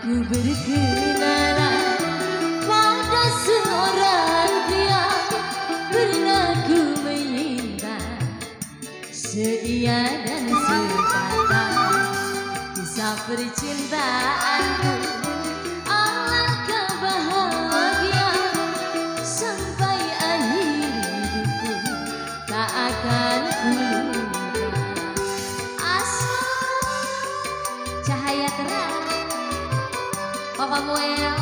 Aku berkenalan pada seorang pria, pernah ku meminta seia dan sekata. Kisah percintaanku alangkah bahagia, sampai akhir hidupku tak akan ku lupa. Asal cahaya terang Koko Muel,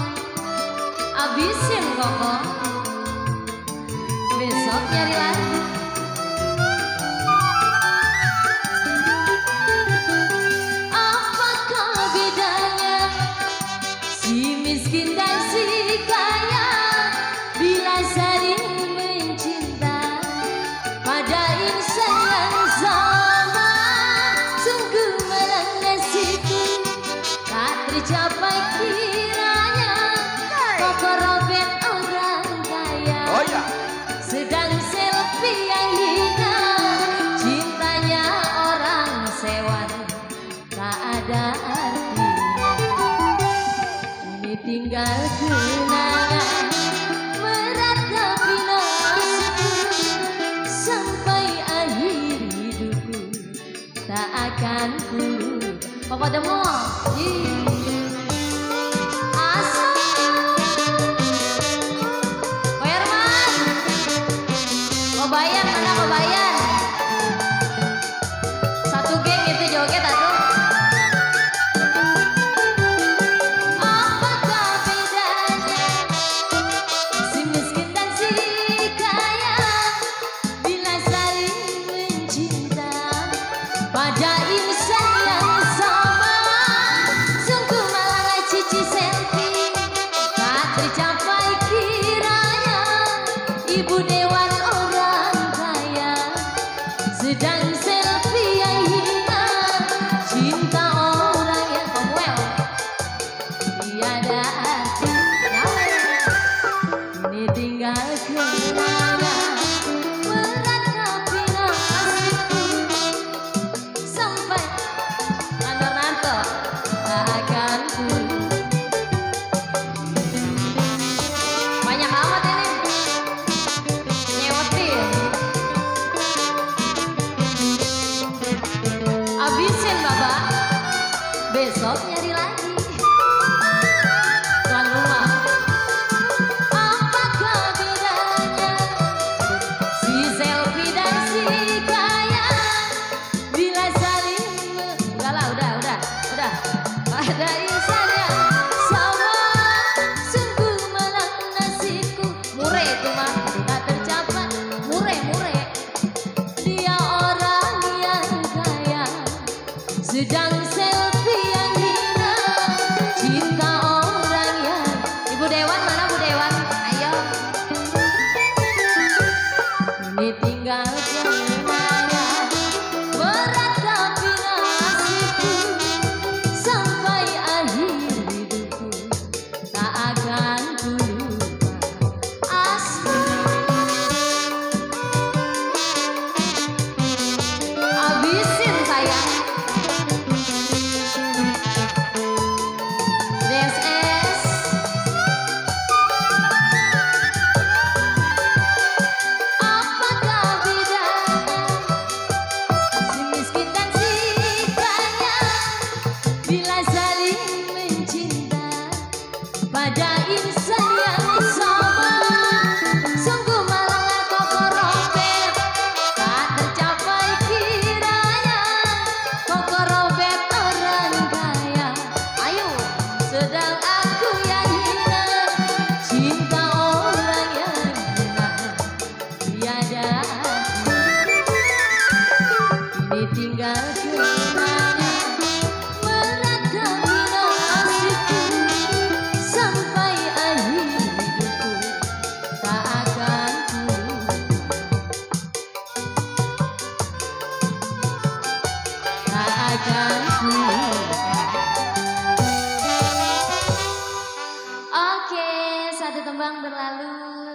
abisin Koko, besok nyari lagi. Apakah bedanya si miskin dan si kaya bila saling mencinta pada insan yang sama? Sungguh malang nasibku tak tercapai kiranya. Koko Robert orang kaya, sedang selfie yang hina, cintanya orang sewan tak ada artinya. Ini tinggal kenangan meratapi nasibku, sampai akhir hidupku tak akan ku lupa. Koko Demo, Kobayan, mana Kobayan? Satu geng itu joget atuh. Apakah bedanya si miskin dan si kaya bila saling mencinta pada insan yang sama? Sungguh malang cici selfie tak tercapai kiranya. Ibu Dewan sedang selfie yang hina, cinta orang yang Samuel tiada arti. Ini tinggal kenangan meratapi nasibku, sampai nanto tak akan ku. Banyak amat ini nyewetin. Abisin Bapak, besok nyari lagi. Tuan rumah, apakah bedanya si selfie dan si kaya bila saling udahlah, udah pada insan yang sama? Sungguh malang nasibku, mure itu mah tak tercapai, mure. Dia orang yang kaya, sedang selfie yang hina, cinta orang yang. Ibu Dewan mana Bu Dewan? Ayo. Ini tinggal kenangan meratapi nasibku, sampai akhir hidupku tak akan ku lupa. Asli abisin sayang. DSS, apakah bedanya si miskin dan si kaya bila saling mencinta pada insan yang sama? Sungguh malang Koko Robert tak tercapai kiranya. Koko Robert orang kaya, ayo sedang aku yang hina, cinta orang yang hina tiada arti. Ini tinggal kenangan meratapi nasibku, sampai akhir hidupku tak akan ku lupa. Tak akan ku lupa. Oke, satu tembang berlalu.